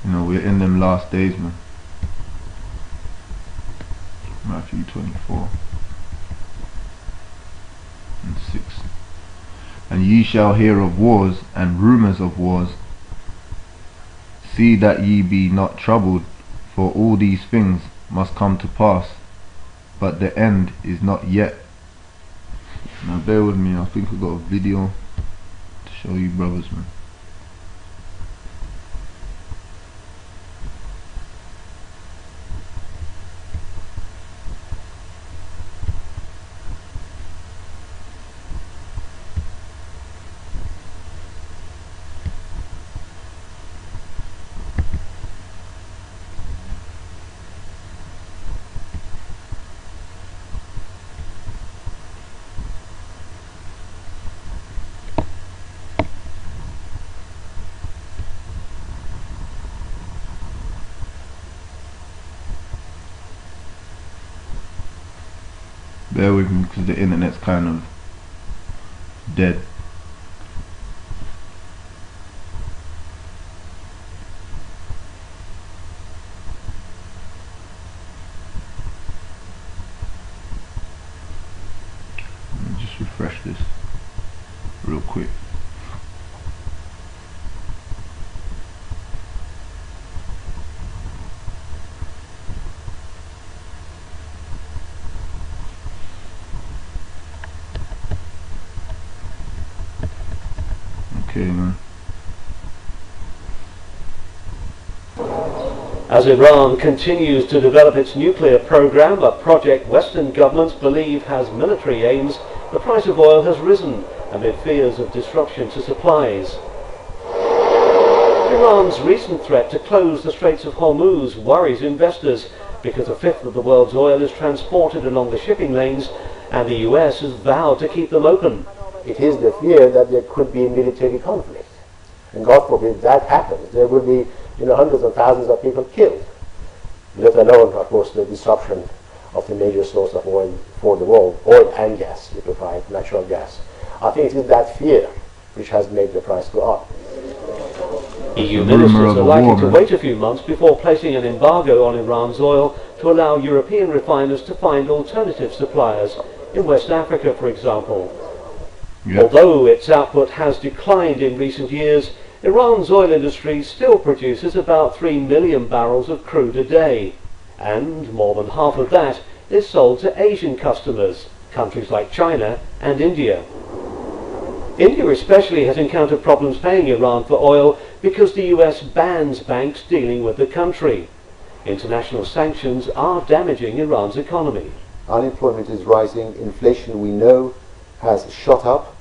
You know, we're in them last days, man. Matthew 24 and 6. And ye shall hear of wars and rumours of wars. See that ye be not troubled, for all these things must come to pass, but the end is not yet. Now bear with me, I think I've got a video to show you brothers, man. Bear with me because the internet's kind of dead. Let me just refresh this real quick. Okay, man. As Iran continues to develop its nuclear program, a project Western governments believe has military aims, the price of oil has risen amid fears of disruption to supplies. Iran's recent threat to close the Straits of Hormuz worries investors because a fifth of the world's oil is transported along the shipping lanes, and the US has vowed to keep them open. It is the fear that there could be military conflict. And God forbid that happens. There will be hundreds of thousands of people killed, let alone, of course, the disruption of the major source of oil for the world, oil and gas, liquefied natural gas. I think it is that fear which has made the price go up. EU ministers are likely to wait a few months before placing an embargo on Iran's oil to allow European refiners to find alternative suppliers, in West Africa, for example. Yep. Although its output has declined in recent years, Iran's oil industry still produces about 3 million barrels of crude a day, and more than half of that is sold to Asian customers, countries like China and India. India especially has encountered problems paying Iran for oil because the US bans banks dealing with the country. International sanctions are damaging Iran's economy. Unemployment is rising, inflation we know has shot up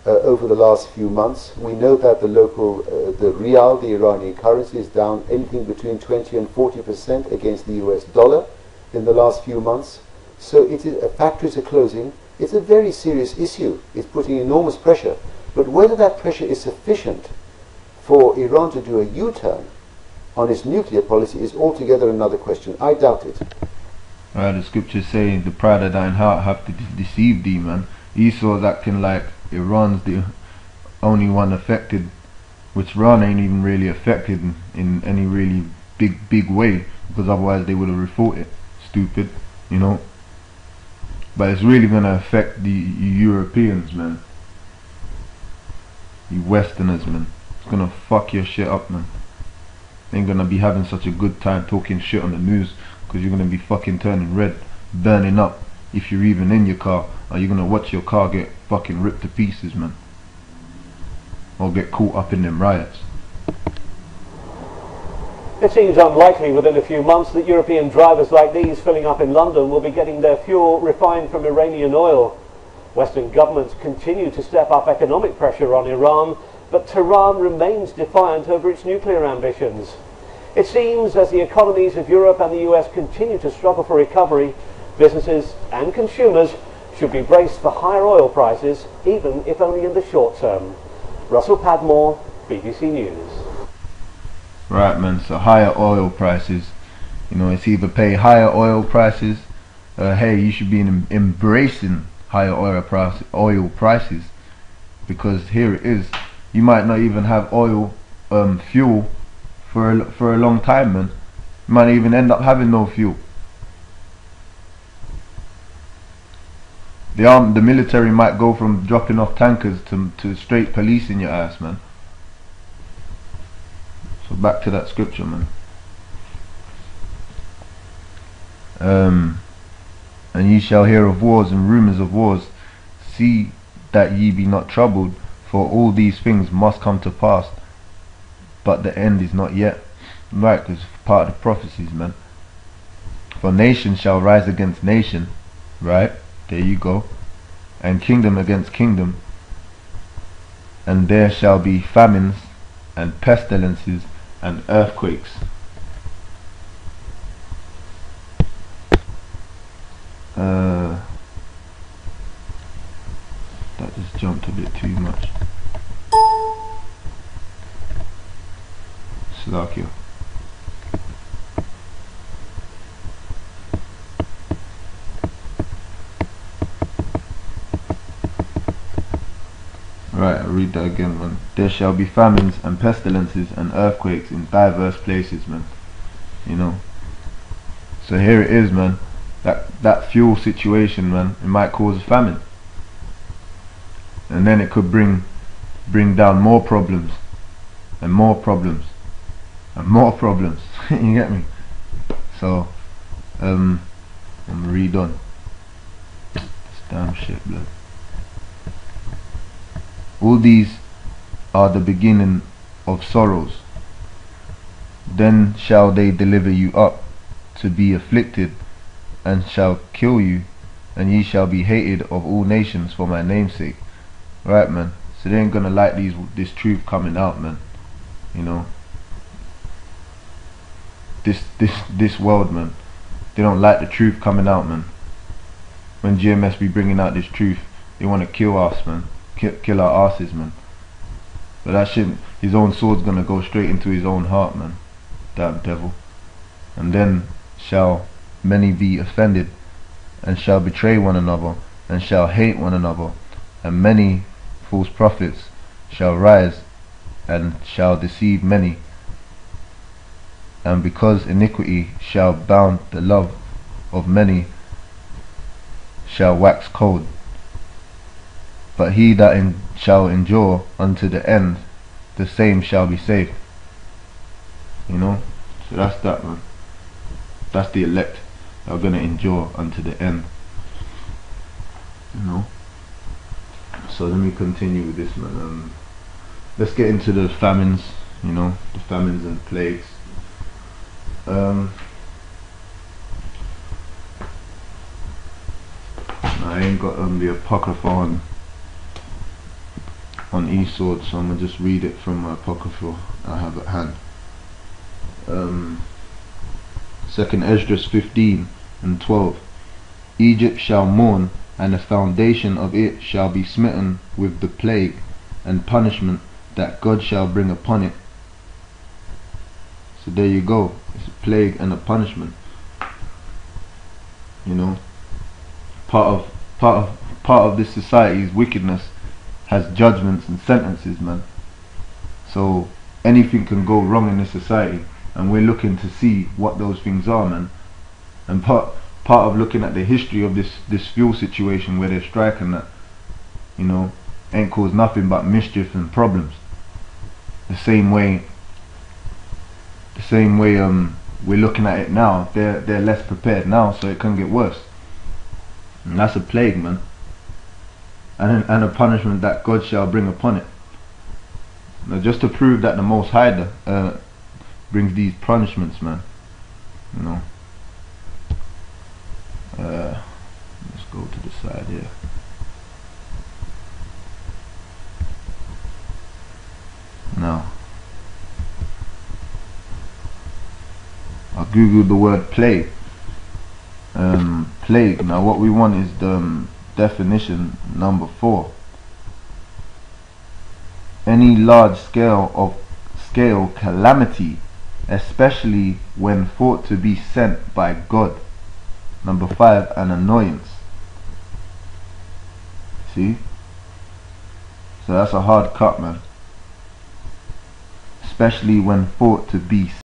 over the last few months. We know that the rial, the Iranian currency, is down anything between 20 and 40% against the US dollar in the last few months. So factories are closing. It's a very serious issue. It's putting enormous pressure. But whether that pressure is sufficient for Iran to do a U-turn on its nuclear policy is altogether another question. I doubt it. The scriptures say, the pride of thine heart hath deceived thee, man. Esau acting like Iran's the only one affected, which Iran ain't even really affected in any really big way, because otherwise they would have fought it. Stupid, you know. But it's really gonna affect the Europeans, man. You Westerners, man. It's gonna fuck your shit up, man. Ain't gonna be having such a good time talking shit on the news, because you're gonna be fucking turning red, burning up if you're even in your car, or you're gonna watch your car get fucking ripped to pieces, man, or get caught up in them riots. It seems unlikely within a few months that European drivers like these filling up in London will be getting their fuel refined from Iranian oil. Western governments continue to step up economic pressure on Iran, but Tehran remains defiant over its nuclear ambitions. It seems as the economies of Europe and the US continue to struggle for recovery, businesses and consumers should be braced for higher oil prices, even if only in the short term. Russell Padmore, BBC News. Right, man, so higher oil prices, you know, it's either pay higher oil prices, hey, you should be embracing higher oil prices, because here it is, you might not even have oil fuel for a long time, man. You might even end up having no fuel. The military might go from dropping off tankers to straight policing your ass, man. So back to that scripture, man. And ye shall hear of wars and rumours of wars. See that ye be not troubled, for all these things must come to pass, but the end is not yet. Right, because part of the prophecies, man. For nation shall rise against nation, right? There you go. And kingdom against kingdom. And there shall be famines and pestilences and earthquakes. That just jumped a bit too much. Slakia. Right, I'll read that again, man. There shall be famines and pestilences and earthquakes in diverse places, man. You know. So here it is, man. That fuel situation, man, it might cause a famine. And then it could bring down more problems. And more problems. And more problems. You get me? So, I'm gonna read on. This damn shit, blood. All these are the beginning of sorrows. Then shall they deliver you up to be afflicted, and shall kill you, and ye shall be hated of all nations for my name's sake. Right, man. So they ain't gonna like this truth coming out, man. You know. This world, man. They don't like the truth coming out, man. When GMS be bringing out this truth, they want to kill us, man. Kill our asses, man. But that shit, his own sword's gonna go straight into his own heart, man. That devil. And then shall many be offended, and shall betray one another, and shall hate one another, and many false prophets shall rise, and shall deceive many. And because iniquity shall bound, the love of many shall wax cold. But he that shall endure unto the end, the same shall be saved. You know? So that's that, man. That's the elect that are going to endure unto the end. You know? So let me continue with this, man. Let's get into the famines, you know, the famines and plagues. I ain't got the Apocrypha on esau, so I'm gonna just read it from my Apocrypha I have at hand. 2nd Esdras 15 and 12. Egypt shall mourn, and the foundation of it shall be smitten with the plague and punishment that God shall bring upon it. So there you go. It's a plague and a punishment. You know, part of this society's wickedness has judgments and sentences, man. So anything can go wrong in this society, and we're looking to see what those things are, man. And part of looking at the history of this fuel situation where they're striking that, you know, ain't caused nothing but mischief and problems. The same way we're looking at it now, they're less prepared now, so it can get worse. And that's a plague, man. And a punishment that God shall bring upon it. Now, just to prove that the Most High brings these punishments, man. You know. Let's go to the side here. Now, I googled the word plague. Plague. Now, what we want is the definition number 4. Any large scale calamity, especially when thought to be sent by God. Number 5, an annoyance. See? So that's a hard cut, man. especially when fought to beasts.